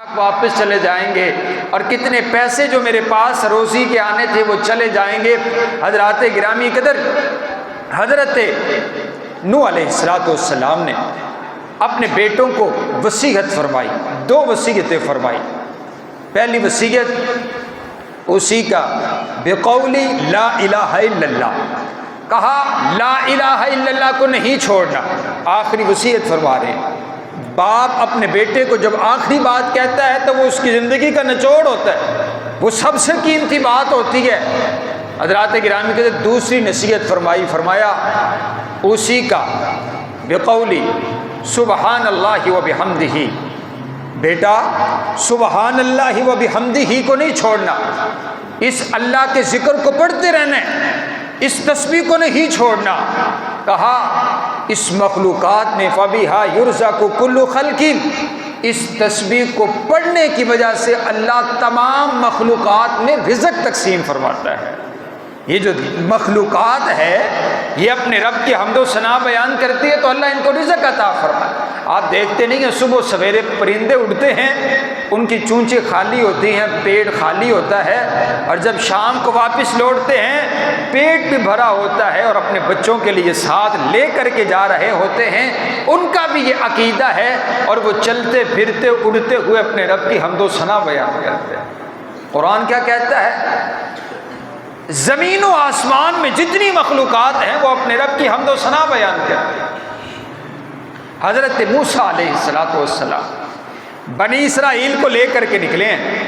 واپس چلے جائیں گے اور کتنے پیسے جو میرے پاس روزی کے آنے تھے وہ چلے جائیں گے۔ حضرات گرامی قدر، حضرت نوح علیہ السلام نے اپنے بیٹوں کو وصیت فرمائی، 2 وصیتیں فرمائی۔ پہلی وصیت اسی کا بقولی لا الہ الا اللہ، کہا لا الہ الا اللہ کو نہیں چھوڑنا۔ آخری وصیت فرما رہے ہیں، باپ اپنے بیٹے کو جب آخری بات کہتا ہے تو وہ اس کی زندگی کا نچوڑ ہوتا ہے، وہ سب سے قیمتی بات ہوتی ہے۔ حضرات گرامی کے دوسری نصیحت فرمائی، فرمایا اسی کا بقولی سبحان اللہ و بحمدہ، بیٹا سبحان اللہ و بحمدہ کو نہیں چھوڑنا، اس اللہ کے ذکر کو پڑھتے رہنا ہے، اس تسبیح کو نہیں چھوڑنا۔ کہا اس مخلوقات میں فبیہا یرزق کل خلق، اس تسبیح کو پڑھنے کی وجہ سے اللہ تمام مخلوقات میں رزق تقسیم فرماتا ہے۔ یہ جو مخلوقات ہے یہ اپنے رب کی حمد و ثنا بیان کرتی ہے تو اللہ ان کو رزق عطا فرماتا ہے۔ آپ دیکھتے نہیں ہیں صبح سویرے پرندے اڑتے ہیں، ان کی چونچیں خالی ہوتی ہیں، پیٹ خالی ہوتا ہے، اور جب شام کو واپس لوٹتے ہیں پیٹ بھی بھرا ہوتا ہے اور اپنے بچوں کے لیے ساتھ لے کر کے جا رہے ہوتے ہیں۔ ان کا بھی یہ عقیدہ ہے اور وہ چلتے پھرتے اڑتے ہوئے اپنے رب کی حمد و ثنا بیان کرتے ہیں۔ قرآن کیا کہتا ہے؟ زمین و آسمان میں جتنی مخلوقات ہیں وہ اپنے رب کی حمد و ثنا بیان کرتے ہیں۔ حضرت موسیٰ علیہ السلام بنی اسرائیل کو لے کر کے نکلے ہیں،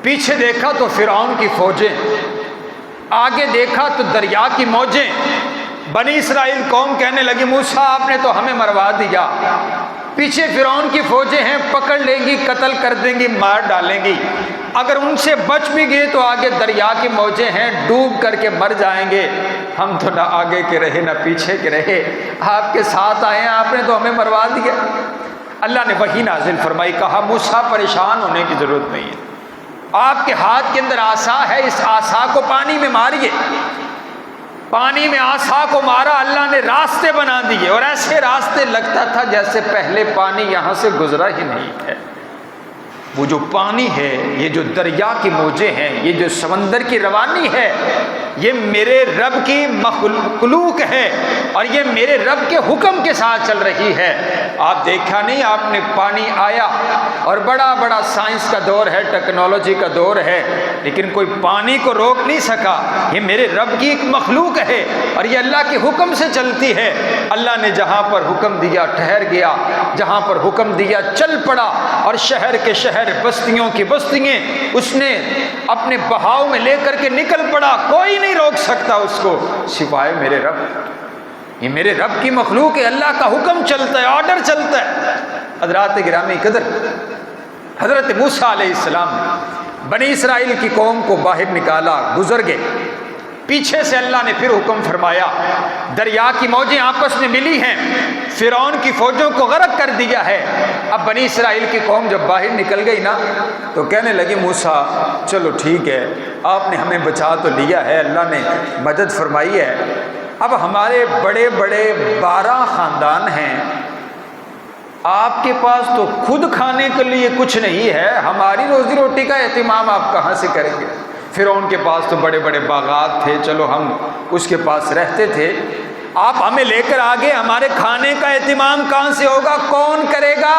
پیچھے دیکھا تو فرعون کی فوجیں، آگے دیکھا تو دریا کی موجیں۔ بنی اسرائیل قوم کہنے لگی موسیٰ آپ نے تو ہمیں مروا دیا، پیچھے فرعون کی فوجیں ہیں، پکڑ لیں گی، قتل کر دیں گی، مار ڈالیں گی، اگر ان سے بچ بھی گئے تو آگے دریا کی موجیں ہیں، ڈوب کر کے مر جائیں گے، ہم تو نہ آگے کے رہے نہ پیچھے کے رہے، آپ کے ساتھ آئے ہیں، آپ نے تو ہمیں مروا دیا۔ اللہ نے وحی نازل فرمائی، کہا موسیٰ پریشان ہونے کی ضرورت نہیں ہے، آپ کے ہاتھ کے اندر عصا ہے، اس عصا کو پانی میں ماریے۔ پانی میں عصا کو مارا، اللہ نے راستے بنا دیے، اور ایسے راستے لگتا تھا جیسے پہلے پانی یہاں سے گزرا ہی نہیں ہے۔ وہ جو پانی ہے، یہ جو دریا کی موجیں ہیں، یہ جو سمندر کی روانی ہے، یہ میرے رب کی مخلوق ہے اور یہ میرے رب کے حکم کے ساتھ چل رہی ہے۔ آپ دیکھا نہیں، آپ نے پانی آیا اور بڑا بڑا سائنس کا دور ہے، ٹیکنالوجی کا دور ہے، لیکن کوئی پانی کو روک نہیں سکا۔ یہ میرے رب کی ایک مخلوق ہے اور یہ اللہ کے حکم سے چلتی ہے۔ اللہ نے جہاں پر حکم دیا ٹھہر گیا، جہاں پر حکم دیا چل پڑا، اور شہر کے شہر، بستیوں کی بستیاں اس نے اپنے بہاؤ میں لے کر کے نکل پڑا، کوئی نہیں روک سکتا اس کو سوائے میرے رب۔ یہ میرے رب کی مخلوق ہے، اللہ کا حکم چلتا ہے، آرڈر چلتا ہے۔ حضرات گرامی قدر، حضرت موسیٰ علیہ السلام نے بنی اسرائیل کی قوم کو باہر نکالا، گزر گئے، پیچھے سے اللہ نے پھر حکم فرمایا، دریا کی موجیں آپس میں ملی ہیں، فرعون کی فوجوں کو غرق کر دیا ہے۔ اب بنی اسرائیل کی قوم جب باہر نکل گئی نا تو کہنے لگی موسیٰ چلو ٹھیک ہے، آپ نے ہمیں بچا تو لیا ہے، اللہ نے مدد فرمائی ہے، اب ہمارے بڑے بڑے 12 خاندان ہیں، آپ کے پاس تو خود کھانے کے لیے کچھ نہیں ہے، ہماری روزی روٹی کا اہتمام آپ کہاں سے کریں گے؟ فرعون کے پاس تو بڑے بڑے باغات تھے، چلو ہم اس کے پاس رہتے تھے، آپ ہمیں لے کر آگے، ہمارے کھانے کا اہتمام کہاں سے ہوگا، کون کرے گا؟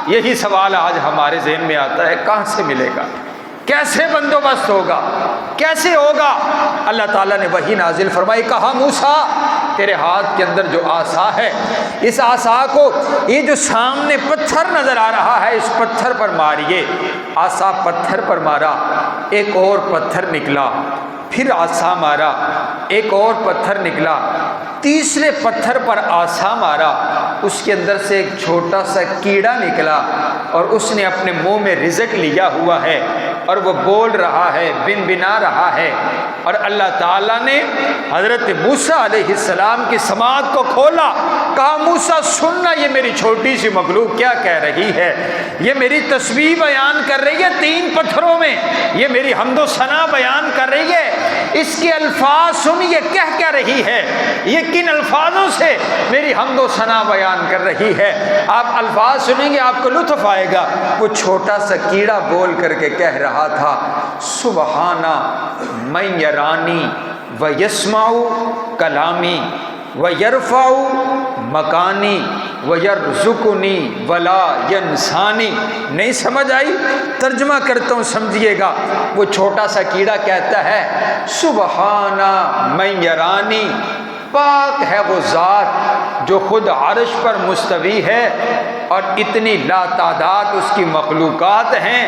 یہی سوال آج ہمارے ذہن میں آتا ہے، کہاں سے ملے گا، کیسے بندوبست ہوگا، کیسے ہوگا؟ اللہ تعالیٰ نے وحی نازل فرمائی، کہا موسیٰ تیرے ہاتھ کے اندر جو عصا ہے، اس عصا کو، یہ جو سامنے پتھر نظر آ رہا ہے اس پتھر پر ماریے۔ عصا پتھر پر مارا، ایک اور پتھر نکلا، پھر عصا مارا، ایک اور پتھر نکلا، تیسرے پتھر پر عصا مارا، اس کے اندر سے ایک چھوٹا سا کیڑا نکلا اور اس نے اپنے منہ میں رزق لیا ہوا ہے اور وہ بول رہا ہے، بن بنا رہا ہے، اور اللہ تعالیٰ نے حضرت موسیٰ علیہ السلام کی سماعت کو کھولا، کہا موسیٰ سننا، یہ میری چھوٹی سی مخلوق کیا کہہ رہی ہے، یہ میری تسبیح بیان کر رہی ہے 3 پتھروں میں، یہ میری حمد و ثنا بیان کر رہی ہے، اس کے الفاظ سنیے کہہ کیا رہی ہے، یہ کن الفاظوں سے میری حمد و ثنا بیان کر رہی ہے۔ آپ الفاظ سنیں گے آپ کو لطف آئے گا۔ وہ چھوٹا سا کیڑا بول کر کے کہہ رہا تھا سبحان من یرانی و یسمع کلامی و یرفع مکانی وَيَرْزُقُنِي وَلَا يَنْسَانِي۔ نہیں سمجھ آئی؟ ترجمہ کرتا ہوں سمجھیے گا۔ وہ چھوٹا سا کیڑا کہتا ہے سبحان من یرانی، پاک ہے وہ ذات جو خود عرش پر مستوی ہے اور اتنی لا تعداد اس کی مخلوقات ہیں،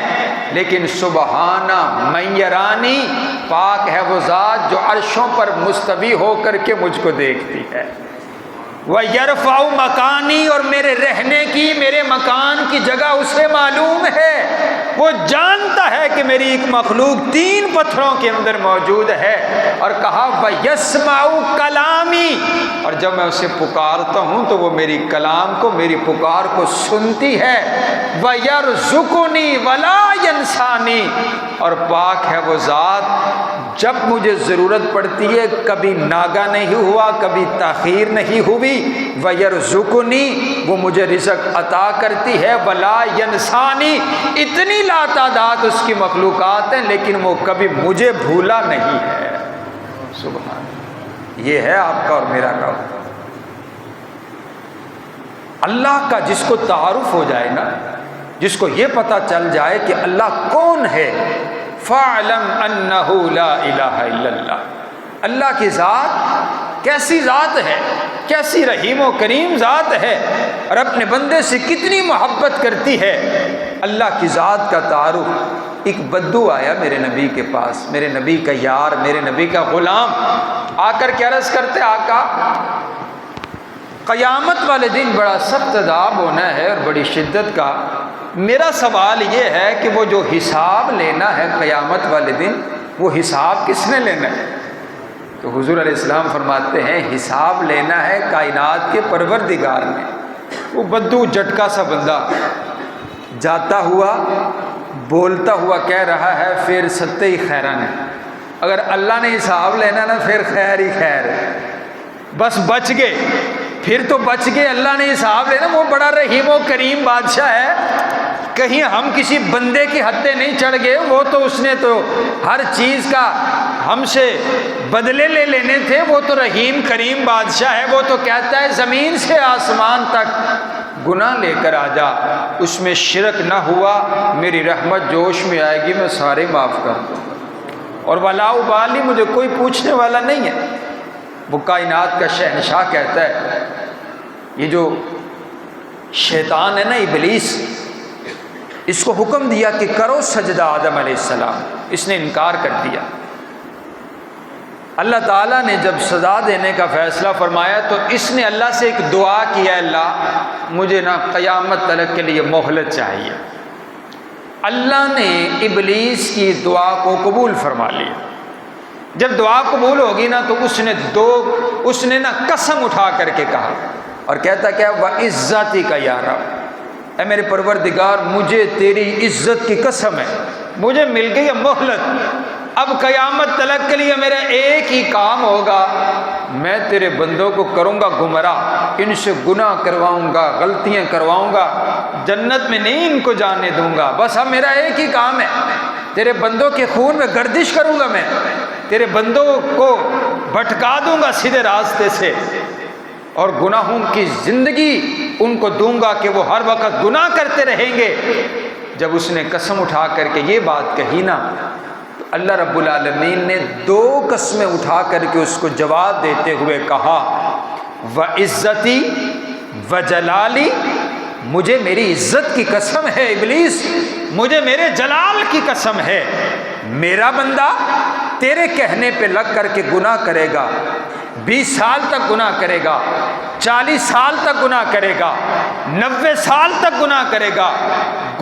لیکن سبحان من یرانی، پاک ہے وہ ذات جو عرشوں پر مستوی ہو کر کے مجھ کو دیکھتی ہے۔ وَيَرْفَعُ مَكَانِي، اور میرے رہنے کی، میرے مکان کی جگہ اسے معلوم ہے، وہ جانتا ہے کہ میری ایک مخلوق 3 پتھروں کے اندر موجود ہے۔ اور کہا وَيَسْمَعُ كَلَامِي، اور جب میں اسے پکارتا ہوں تو وہ میری کلام کو، میری پکار کو سنتی ہے۔ وَيَرْزُقُنِي وَلَا يَنْسَانِي، اور پاک ہے وہ ذات جب مجھے ضرورت پڑتی ہے کبھی ناگا نہیں ہوا، کبھی تاخیر نہیں ہوئی۔ وَيَرْزُقُنِي، وہ مجھے رزق عطا کرتی ہے۔ وَلَا يَنْسَانِي، اتنی لا تعداد اس کی مخلوقات ہیں لیکن وہ کبھی مجھے بھولا نہیں ہے۔ سبحان، یہ ہے آپ کا اور میرا کام۔ اللہ کا جس کو تعارف ہو جائے نا، جس کو یہ پتہ چل جائے کہ اللہ کون ہے، فَاعْلَمْ أَنَّهُ لَا إِلَهَ إِلَّا اللَّهُ، اللہ کی ذات کیسی ذات ہے، کیسی رحیم و کریم ذات ہے، اور اپنے بندے سے کتنی محبت کرتی ہے۔ اللہ کی ذات کا تعارف۔ ایک بدو آیا میرے نبی کے پاس، میرے نبی کا یار، میرے نبی کا غلام، آ کر کے عرض کرتے آقا قیامت والے دن بڑا سخت عذاب ہونا ہے اور بڑی شدت کا، میرا سوال یہ ہے کہ وہ جو حساب لینا ہے قیامت والے دن، وہ حساب کس نے لینا ہے؟ تو حضور علیہ السلام فرماتے ہیں حساب لینا ہے کائنات کے پروردگار نے۔ وہ بدو جٹکا سا بندہ جاتا ہوا بولتا ہوا کہہ رہا ہے پھر ستّے ہی خیران ہے، اگر اللہ نے حساب لینا نا پھر خیر ہی خیر ہے، بس بچ گئے، پھر تو بچ گئے، اللہ نے حساب لینا، وہ بڑا رحیم و کریم بادشاہ ہے، کہیں ہم کسی بندے کی حدیں نہیں چڑھ گئے، وہ تو اس نے تو ہر چیز کا ہم سے بدلے لے لینے تھے، وہ تو رحیم کریم بادشاہ ہے، وہ تو کہتا ہے زمین سے آسمان تک گناہ لے کر آ جا، اس میں شرک نہ ہوا، میری رحمت جوش میں آئے گی، میں سارے معاف کر دوں گا، اور ولا ابالی، مجھے کوئی پوچھنے والا نہیں ہے۔ وہ کائنات کا شہنشاہ کہتا ہے یہ جو شیطان ہے نا، ابلیس، اس کو حکم دیا کہ کرو سجدہ آدم علیہ السلام، اس نے انکار کر دیا۔ اللہ تعالیٰ نے جب سزا دینے کا فیصلہ فرمایا تو اس نے اللہ سے ایک دعا کیا، اللہ مجھے نا قیامت تک کے لیے مہلت چاہیے۔ اللہ نے ابلیس کی دعا کو قبول فرما لیا۔ جب دعا قبول ہوگی نا تو اس نے نا قسم اٹھا کر کے کہا، اور کہتا کیا، وَعِزَّتِكَ يَا رَبِّ، اے میرے پروردگار مجھے تیری عزت کی قسم ہے، مجھے مل گئی ہے مہلت، اب قیامت تلک کے لیے میرا ایک ہی کام ہوگا، میں تیرے بندوں کو کروں گا گمراہ، ان سے گناہ کرواؤں گا، غلطیاں کرواؤں گا، جنت میں نہیں ان کو جانے دوں گا، بس اب میرا ایک ہی کام ہے، تیرے بندوں کے خون میں گردش کروں گا، میں تیرے بندوں کو بھٹکا دوں گا سیدھے راستے سے، اور گناہوں کی زندگی ان کو دوں گا کہ وہ ہر وقت گناہ کرتے رہیں گے۔ جب اس نے قسم اٹھا کر کے یہ بات کہی نا، تو اللہ رب العالمین نے 2 قسمیں اٹھا کر کے اس کو جواب دیتے ہوئے کہا، وَعِزَّتِي وَجَلَالِي، مجھے میری عزت کی قسم ہے ابلیس، مجھے میرے جلال کی قسم ہے، میرا بندہ تیرے کہنے پہ لگ کر کے گناہ کرے گا، 20 سال تک گناہ کرے گا، 40 سال تک گناہ کرے گا، 90 سال تک گناہ کرے گا،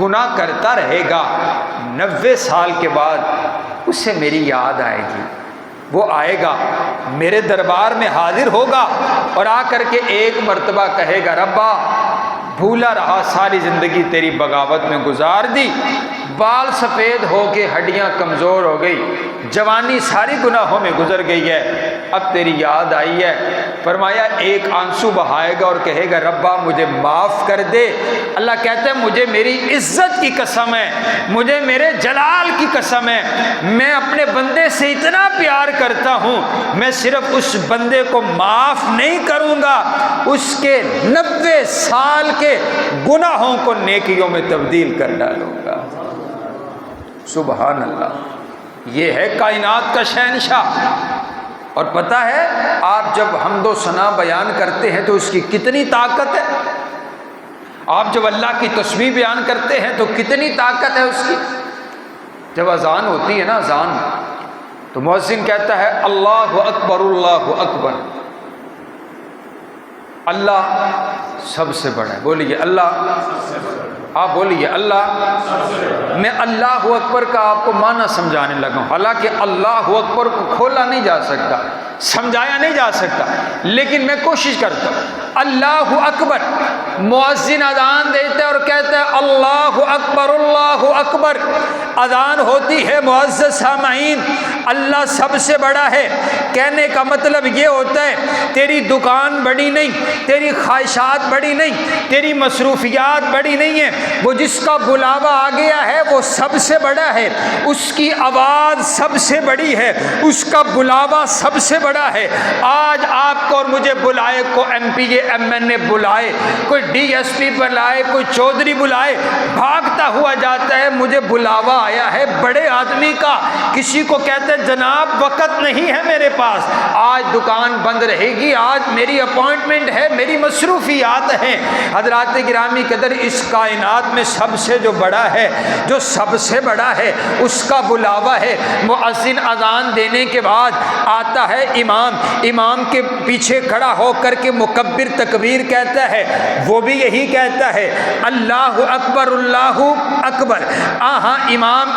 گناہ کرتا رہے گا، 90 سال کے بعد اسے میری یاد آئے گی، وہ آئے گا میرے دربار میں حاضر ہوگا اور آ کر کے ایک مرتبہ کہے گا، ربا بھولا رہا، ساری زندگی تیری بغاوت میں گزار دی، بال سفید ہو کے ہڈیاں کمزور ہو گئی، جوانی ساری گناہوں میں گزر گئی ہے، اب تیری یاد آئی ہے۔ فرمایا ایک آنسو بہائے گا اور کہے گا ربا مجھے معاف کر دے۔ اللہ کہتا ہے مجھے میری عزت کی قسم ہے، مجھے میرے جلال کی قسم ہے، میں اپنے بندے سے اتنا پیار کرتا ہوں، میں صرف اس بندے کو معاف نہیں کروں گا، اس کے 90 سال کے گناہوں کو نیکیوں میں تبدیل کر ڈالوں گا۔ سبحان اللہ، یہ ہے کائنات کا شہنشاہ۔ اور پتہ ہے آپ جب حمد و ثنا بیان کرتے ہیں تو اس کی کتنی طاقت ہے، آپ جب اللہ کی تسبیح بیان کرتے ہیں تو کتنی طاقت ہے اس کی۔ جب اذان ہوتی ہے نا، اذان تو مؤذن کہتا ہے اللہ اکبر اللہ اکبر، اللہ سب سے بڑا ہے، بولیے اللہ، آپ بولیے اللہ۔ میں اللہ اکبر کا آپ کو معنی سمجھانے لگا ہوں، حالانکہ اللہ اکبر کو کھولا نہیں جا سکتا، سمجھایا نہیں جا سکتا، لیکن میں کوشش کرتا ہوں۔ اللہ اکبر، مؤذن اذان دیتا ہے اور کہتا ہے اللہ اکبر اللہ اکبر، اذان ہوتی ہے معزز سامعین، اللہ سب سے بڑا ہے۔ کہنے کا مطلب یہ ہوتا ہے تیری دکان بڑی نہیں، تیری خواہشات بڑی نہیں، تیری مصروفیات بڑی نہیں ہیں، وہ جس کا بلاوا آ گیا ہے وہ سب سے بڑا ہے، اس کی آواز سب سے بڑی ہے، اس کا بلاوا سب سے بڑا ہے۔ آج آپ کو اور مجھے بلائے، کو M P A M N A بلائے، کوئی ڈی ایس پی بلائے، کوئی چودھری بلائے، بھاگتا ہوا جاتا ہے مجھے بلاوا آیا ہے بڑے آدمی کا، کسی کو کہتے ہیں جناب وقت نہیں ہے میرے پاس، آج دکان بند رہے گی، آج میری اپوائنٹمنٹ ہے، میری مصروفیات ہیں۔ حضرات گرامی قدر، اس کائنات میں سب سے جو بڑا ہے، جو سب سے بڑا ہے، اس کا بلاوا ہے۔ مؤذن اذان دینے کے بعد آتا ہے امام، امام کے پیچھے کھڑا ہو کر کے مکبر تکبیر کہتا ہے، وہ بھی یہی کہتا ہے اللہ اکبر اللہ اکبر۔ ہاں امام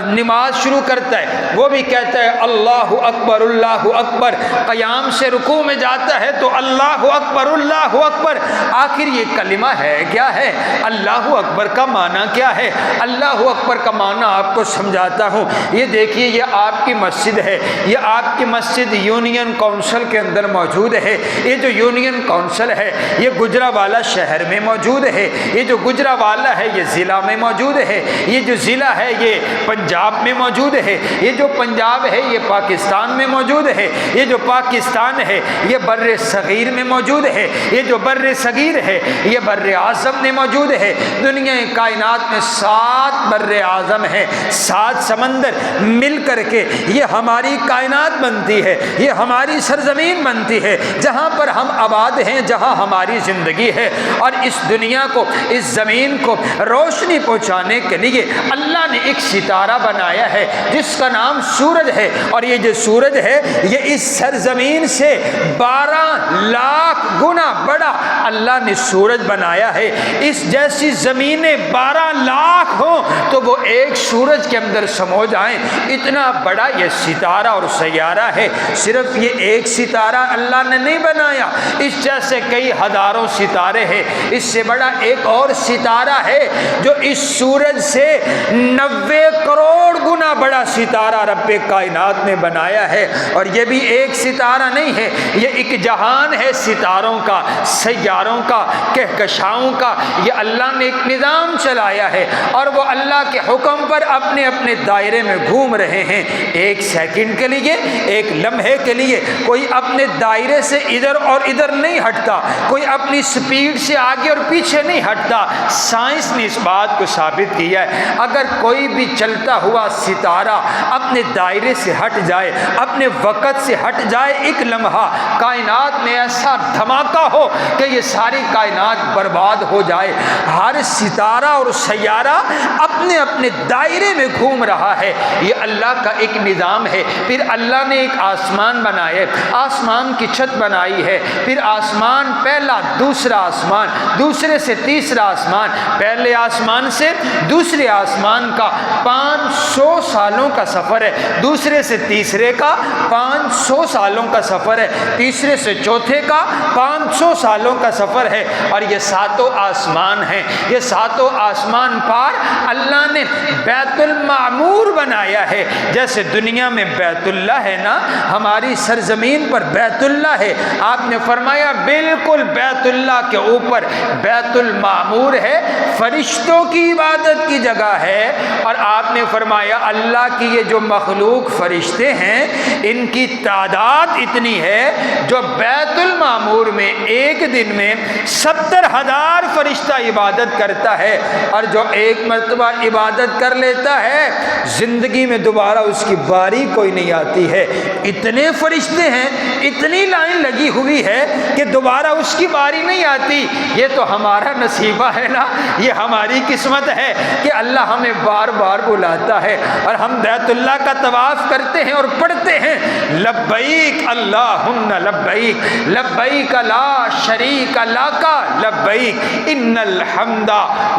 نماز شروع کرتا ہے، وہ بھی کہتا ہے اللہ اکبر اللہ اکبر۔ قیام سے رکوع میں جاتا ہے تو اللہ اکبر اللہ اکبر۔ آخر یہ کلمہ ہے کیا ہے؟ اللہ اکبر کا معنی کیا ہے؟ اللہ اکبر کا معنی آپ کو سمجھاتا ہوں۔ یہ دیکھیے، یہ آپ کی مسجد ہے، یہ آپ کی مسجد یونین کونسل کے اندر موجود ہے۔ یہ جو یونین کونسل ہے یہ گجرانوالہ شہر میں موجود ہے، یہ جو گجرانوالہ ہے یہ ضلع میں موجود ہے، یہ جو ضلع ہے یہ پنجاب میں موجود ہے، یہ جو پنجاب ہے یہ پاکستان میں موجود ہے، یہ جو پاکستان ہے یہ بر صغیر میں موجود ہے، یہ جو بر صغیر ہے یہ بر اعظم میں موجود ہے۔ دنیا کائنات میں 7 بر اعظم ہیں، 7 سمندر مل کر کے یہ ہماری کائنات بنتی ہے، یہ ہماری سرزمین بنتی ہے جہاں پر ہم آباد ہیں، جہاں ہماری زندگی ہے۔ اور اس دنیا کو، اس زمین کو روشنی پہنچانے کے لیے اللہ نے ایک ستارہ بنایا ہے جس کا نام سورج ہے، اور یہ جو سورج ہے یہ اس سرزمین سے 12 لاکھ گنا بڑا اللہ نے سورج بنایا ہے۔ اس جیسی زمینیں 12 لاکھ ہوں تو وہ ایک سورج کے اندر سمو جائیں، اتنا بڑا یہ ستارہ اور سیارہ ہے۔ صرف یہ ایک ستارہ اللہ نے نہیں بنایا، اس جیسے کئی ہزاروں ستارے ہیں۔ اس سے بڑا ایک اور ستارہ ہے جو اس سورج سے 90 کروڑ گنا بڑا ستارہ رب کائنات نے بنایا ہے۔ اور یہ بھی ایک ستارہ نہیں ہے، یہ ایک جہان ہے ستاروں کا، سیاروں کا، کہکشاؤں کا۔ یہ اللہ نے ایک نظام چلایا ہے اور وہ اللہ کے حکم پر اپنے اپنے دائرے میں گھوم رہے ہیں۔ ایک سیکنڈ کے لیے، ایک لمحے کے لیے کوئی اپنے دائرے سے ادھر اور ادھر نہیں ہٹتا، کوئی اپنی سپیڈ سے آگے اور پیچھے نہیں ہٹتا۔ سائنس نے اس بات کو ثابت کیا ہے، اگر کوئی بھی چلتا ہوا ستارہ اپنے دائرے سے ہٹ جائے، اپنے وقت سے ہٹ جائے ایک لمحہ، کائنات میں ایسا دھماکہ ہو کہ یہ ساری کائنات برباد ہو جائے۔ ہر ستارہ اور سیارہ اپنے اپنے دائرے میں گھوم رہا ہے، یہ اللہ کا ایک نظام ہے۔ پھر اللہ نے ایک آسمان بنایا ہے، آسمان کی چھت بنائی ہے، پھر آسمان پہلا، دوسرا آسمان، دوسرے سے تیسرا آسمان، پہلے آسمان سے دوسرے آسمان کا 500 سالوں کا سفر ہے، دوسرے سے تیسرے کا 500 سالوں کا سفر ہے، تیسرے سے چوتھے کا 500 سالوں کا سفر ہے، اور یہ ساتوں آسمان ہیں، یہ ساتوں آسمان پار اللہ نے بیت المعمور بنایا ہے۔ جیسے دنیا میں بیت اللہ ہے نا، ہماری سرزمین پر بیت اللہ ہے، آپ نے فرمایا بالکل بیت اللہ کے اوپر بیت المعمور ہے، فرشتوں کی عبادت کی جگہ ہے، اور آپ نے فرمایا اللہ کی یہ جو مخلوق فرشتے ہیں ان کی تعداد اتنی ہے جو بیت المعمور میں ایک دن میں 70,000 فرشتہ عبادت کرتا ہے، اور جو ایک مرتبہ عبادت کر لیتا ہے زندگی میں دوبارہ اس کی باری کوئی نہیں آتی ہے۔ اتنے فرشتے ہیں، اتنی لائن لگی ہوئی ہے کہ دوبارہ اس کی باری نہیں آتی۔ یہ تو ہمارا نصیبہ ہے نا، یہ ہماری قسمت ہے کہ اللہ ہمیں بار بار بلاتا ہے، اور ہم بیت اللہ کا طواف کرتے ہیں اور پڑھتے ہیں لبیک اللہم لبیک لبیک لا شریک لک لبیک ان الحمد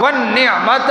والنعمت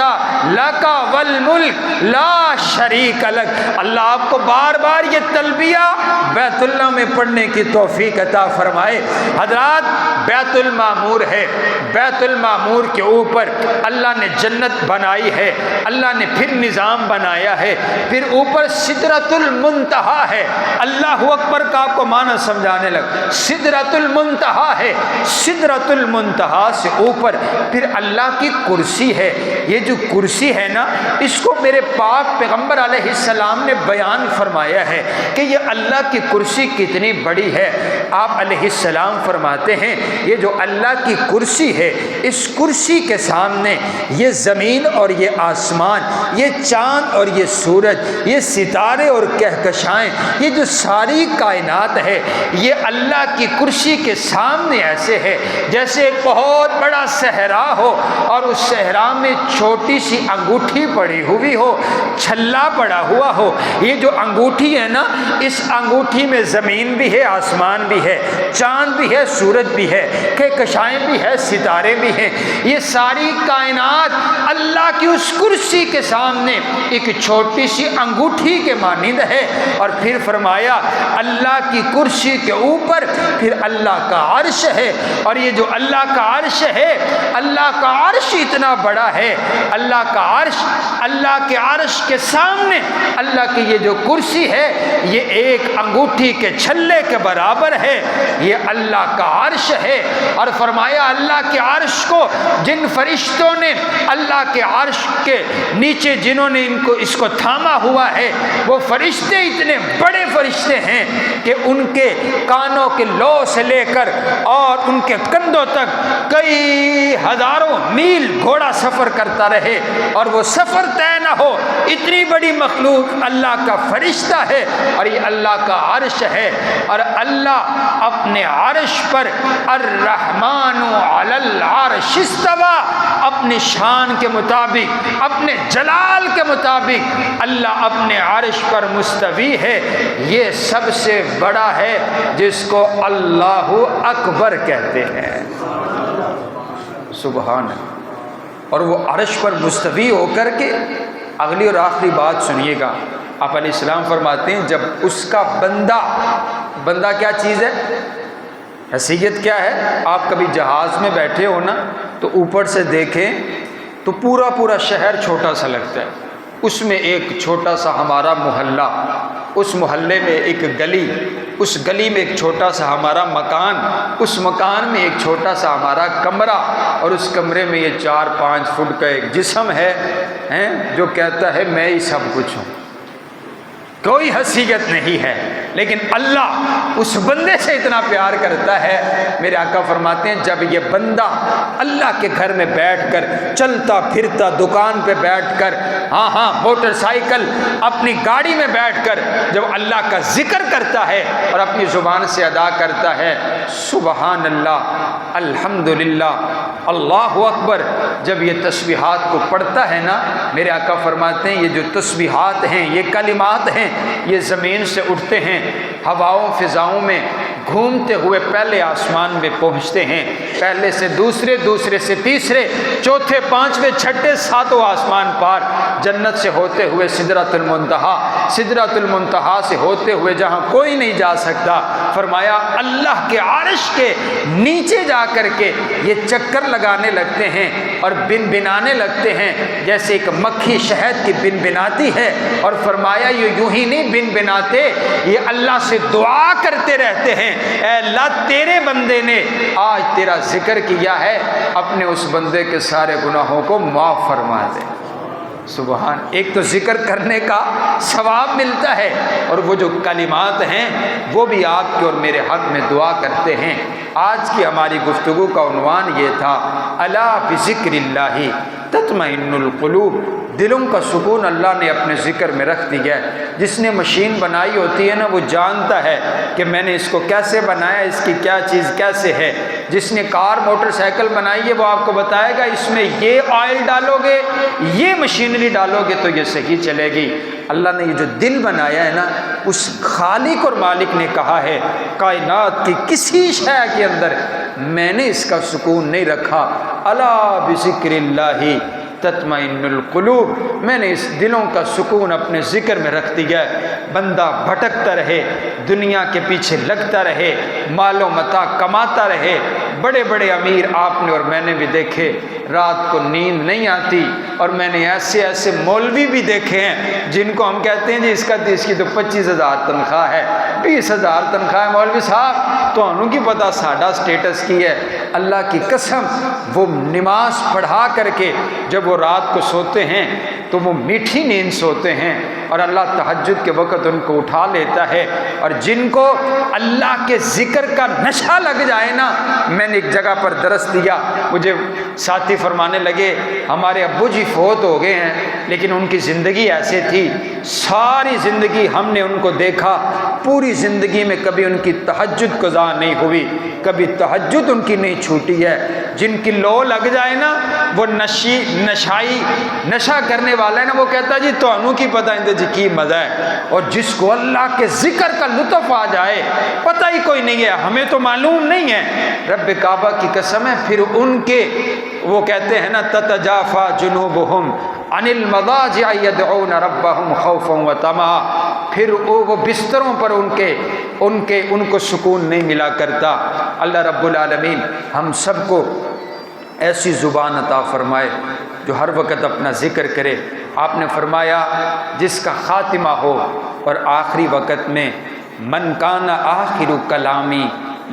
لک والملک لا شریک لک۔ اللہ آپ کو بار بار یہ تلبیہ بیت اللہ میں پڑھنے کی توفیق عطا فرمائے۔ حضرات بیت المعمور ہے، بیت المعمور کے اوپر اللہ نے جنت بنائی ہے، اللہ نے پھر نظام بنایا ہے، پھر اوپر سدرۃ المنتہا ہے۔ اللہ اکبر کا آپ کو معنی سمجھانے لگ، سدرۃ المنتہا ہے، سدرۃ المنتہا سے اوپر پھر اللہ کی کرسی ہے۔ یہ جو کرسی ہے نا، اس کو میرے پاک پیغمبر علیہ السلام نے بیان فرمایا ہے کہ یہ اللہ کی کرسی کتنی بڑی ہے۔ آپ علیہ السلام فرماتے ہیں یہ جو اللہ کی کرسی ہے، اس کرسی کے سامنے یہ زمین اور یہ آسمان، یہ چاند اور یہ سورج، یہ ستارے اور کہکشائیں، یہ جو ساری کائنات ہے یہ اللہ کی کرسی کے سامنے ایسے ہے جیسے ایک بہت بڑا صحرا ہو، اور اس صحرا میں چھوٹی سی انگوٹھی پڑی ہوئی ہو، چھلا پڑا ہوا ہو۔ یہ جو انگوٹھی ہے نا، اس انگوٹھی میں زمین بھی ہے، آسمان بھی ہے، چاند بھی ہے، سورج بھی ہے، کہکشائیں بھی ہے، ستارے بھی ہیں۔ یہ ساری کائنات اللہ کی اس کرسی کے سامنے ایک چھوٹی سی انگوٹھی کے مانند ہے۔ اور پھر فرمایا اللہ کی کرسی کے اوپر پھر اللہ کا عرش ہے، اور یہ جو اللہ کا عرش ہے، اللہ کا عرش اتنا بڑا ہے، اللہ کا عرش، اللہ کے عرش کے سامنے اللہ کی یہ جو کرسی ہے یہ ایک انگوٹھی کے چھلے کے برابر ہے، یہ اللہ کا عرش ہے۔ اور فرمایا اللہ کے عرش کو جن فرشتوں نے اللہ کے عرش کے نیچے جنہوں نے اس کو تھاما ہوا ہے، وہ فرشتے اتنے بڑے فرشتے ہیں کہ ان کے کانوں کے لو سے لے کر اور ان کے کندھوں تک کئی ہزاروں میل گھوڑا سفر کرتا رہے اور وہ سفر طے نہ ہو، اتنی بڑی مخلوق اللہ کا فرشتہ ہے، اور یہ اللہ کا عرش ہے۔ اور اللہ اپنے عرش پر الرحمن علی العرش استوى، اپنے شان کے مطابق، اپنے جلال کے مطابق اللہ اپنے عرش پر مستوی ہے۔ یہ سب سے بڑا ہے جس کو اللہ اکبر کہتے ہیں، سبحان اللہ۔ اور وہ عرش پر مستوی ہو کر کے اگلی اور آخری بات سنیے گا، آپ علیہ السلام فرماتے ہیں جب اس کا بندہ کیا چیز ہے، حیثیت کیا ہے؟ آپ کبھی جہاز میں بیٹھے ہو نا تو اوپر سے دیکھیں تو پورا شہر چھوٹا سا لگتا ہے، اس میں ایک چھوٹا سا ہمارا محلہ، اس محلے میں ایک گلی، اس گلی میں ایک چھوٹا سا ہمارا مکان، اس مکان میں ایک چھوٹا سا ہمارا کمرہ، اور اس کمرے میں یہ 4-5 فٹ کا ایک جسم ہے جو کہتا ہے میں ہی سب کچھ ہوں، کوئی حیثیت نہیں ہے، لیکن اللہ اس بندے سے اتنا پیار کرتا ہے۔ میرے آقا فرماتے ہیں جب یہ بندہ اللہ کے گھر میں بیٹھ کر چلتا پھرتا، دکان پہ بیٹھ کر، موٹر سائیکل، اپنی گاڑی میں بیٹھ کر جب اللہ کا ذکر کرتا ہے اور اپنی زبان سے ادا کرتا ہے سبحان اللہ، الحمدللہ، اللہ اکبر، جب یہ تسبیحات کو پڑھتا ہے نا، میرے آقا فرماتے ہیں یہ جو تسبیحات ہیں، یہ کلمات ہیں، یہ زمین سے اٹھتے ہیں، ہواؤں فضاؤں میں گھومتے ہوئے پہلے آسمان میں پہنچتے ہیں، پہلے سے دوسرے، دوسرے سے تیسرے، چوتھے، پانچویں، چھٹے، ساتوں آسمان پار، جنت سے ہوتے ہوئے سدرۃ المنتہا، سدرۃ المنتہا سے ہوتے ہوئے جہاں کوئی نہیں جا سکتا، فرمایا اللہ کے عرش کے نیچے جا کر کے یہ چکر لگانے لگتے ہیں اور بن بنانے لگتے ہیں جیسے ایک مکھی شہد کی بن بناتی ہے، اور فرمایا یہ یوں ہی نہیں بن بناتے، یہ اللہ سے دعا کرتے رہتے ہیں، اے اللہ تیرے بندے نے آج تیرا ذکر کیا ہے، اپنے اس بندے کے سارے گناہوں کو معاف فرما دے۔ سبحان، ایک تو ذکر کرنے کا ثواب ملتا ہے، اور وہ جو کلمات ہیں وہ بھی آپ کے اور میرے حق میں دعا کرتے ہیں۔ آج کی ہماری گفتگو کا عنوان یہ تھا، الا بذکر اللہ تطمئن القلوب، دلوں کا سکون اللہ نے اپنے ذکر میں رکھ دیا ہے۔ جس نے مشین بنائی ہوتی ہے نا، وہ جانتا ہے کہ میں نے اس کو کیسے بنایا، اس کی کیا چیز کیسے ہے۔ جس نے کار موٹر سائیکل بنائی ہے وہ آپ کو بتائے گا اس میں یہ آئل ڈالو گے، یہ مشینری ڈالو گے تو یہ صحیح چلے گی۔ اللہ نے یہ جو دل بنایا ہے نا، اس خالق اور مالک نے کہا ہے کائنات کی کسی شے کے اندر میں نے اس کا سکون نہیں رکھا، الا بذکر اللہ تطمئن القلوب، میں نے اس دلوں کا سکون اپنے ذکر میں رکھ دیا ہے۔ بندہ بھٹکتا رہے، دنیا کے پیچھے لگتا رہے، مال و متاع کماتا رہے، بڑے بڑے امیر آپ نے اور میں نے بھی دیکھے، رات کو نیند نہیں آتی، اور میں نے ایسے ایسے مولوی بھی دیکھے ہیں جن کو ہم کہتے ہیں جی اس کی تو 25,000 تنخواہ ہے، 20,000 تنخواہ ہے، مولوی صاحب تو انہوں کی پتہ ساڈا سٹیٹس کی ہے۔ اللہ کی قسم، وہ نماز پڑھا کر کے جب وہ رات کو سوتے ہیں تو وہ میٹھی نیند سوتے ہیں، اور اللہ تہجد کے وقت ان کو اٹھا لیتا ہے۔ اور جن کو اللہ کے ذکر کا نشہ لگ جائے نا، میں نے ایک جگہ پر درس دیا، مجھے ساتھی فرمانے لگے ہمارے ابو جی فوت ہو گئے ہیں لیکن ان کی زندگی ایسے تھی، ساری زندگی ہم نے ان کو دیکھا، پوری زندگی میں کبھی ان کی تہجد قضا نہیں ہوئی، کبھی تہجد ان کی نہیں چھوٹی ہے۔ جن کی لو لگ جائے نا، وہ نشہ کرنے والا ہے نا، وہ کہتا ہے جی تو انہوں کی پتہ ہے جی کی مزہ ہے، اور جس کو اللہ کے ذکر کا لطف آ جائے پتہ ہی کوئی نہیں ہے، ہمیں تو معلوم نہیں ہے، رب کعبہ کی قسم ہے، پھر ان کے وہ کہتے ہیں نا تتجافا جنوبہم عن المضاجع یدعون ربہم خوفا وطمعا، پھر وہ بستروں پر ان کو سکون نہیں ملا کرتا۔ اللہ رب العالمین ہم سب کو ایسی زبان عطا فرمائے جو ہر وقت اپنا ذکر کرے۔ آپ نے فرمایا جس کا خاتمہ ہو اور آخری وقت میں من کان آخر کلامی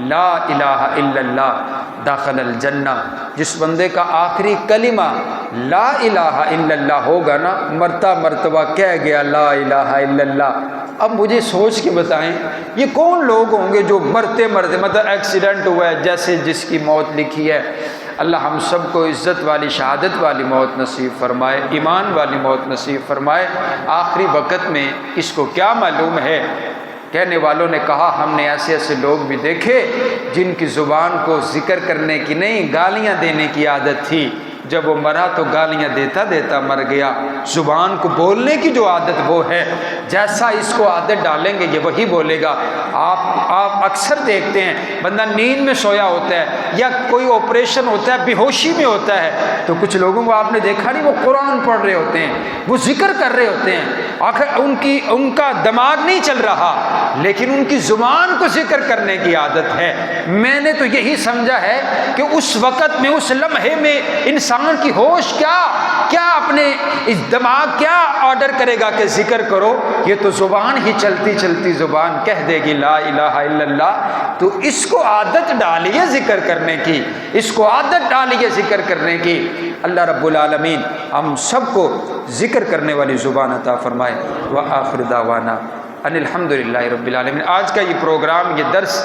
لا الہ الا اللہ داخل الجنہ، جس بندے کا آخری کلمہ لا الہ الا اللہ ہوگا نا، مرتا مرتبہ کہہ گیا لا الہ الا اللہ۔ اب مجھے سوچ کے بتائیں یہ کون لوگ ہوں گے جو مرتے مطلب ایکسیڈنٹ ہوا ہے جیسے جس کی موت لکھی ہے۔ اللہ ہم سب کو عزت والی شہادت والی موت نصیب فرمائے، ایمان والی موت نصیب فرمائے۔ آخری وقت میں اس کو کیا معلوم ہے؟ کہنے والوں نے کہا ہم نے ایسے ایسے لوگ بھی دیکھے جن کی زبان کو ذکر کرنے کی نہیں گالیاں دینے کی عادت تھی، جب وہ مرا تو گالیاں دیتا دیتا مر گیا۔ زبان کو بولنے کی جو عادت وہ ہے، جیسا اس کو عادت ڈالیں گے یہ وہی بولے گا۔ آپ اکثر دیکھتے ہیں بندہ نیند میں سویا ہوتا ہے یا کوئی آپریشن ہوتا ہے بے ہوشی میں ہوتا ہے، تو کچھ لوگوں کو آپ نے دیکھا نہیں وہ قرآن پڑھ رہے ہوتے ہیں، وہ ذکر کر رہے ہوتے ہیں، آخر ان کا دماغ نہیں چل رہا لیکن ان کی زبان کو ذکر کرنے کی عادت ہے۔ میں نے تو یہی سمجھا ہے کہ اس وقت میں اس لمحے میں انسان کی ہوش کیا اپنے دماغ کیا آرڈر کرے گا کہ ذکر کرو، یہ تو زبان ہی چلتی چلتی زبان کہہ دے گی لا الہ الا اللہ۔ تو اس کو عادت ڈالیے ذکر کرنے کی، اس کو عادت ڈالیے ذکر کرنے کی۔ اللہ رب العالمین ہم سب کو ذکر کرنے والی زبان عطا فرمائے۔ وآخر دعوانا ان الحمد للہ رب العالمین۔ آج کا یہ پروگرام، یہ درس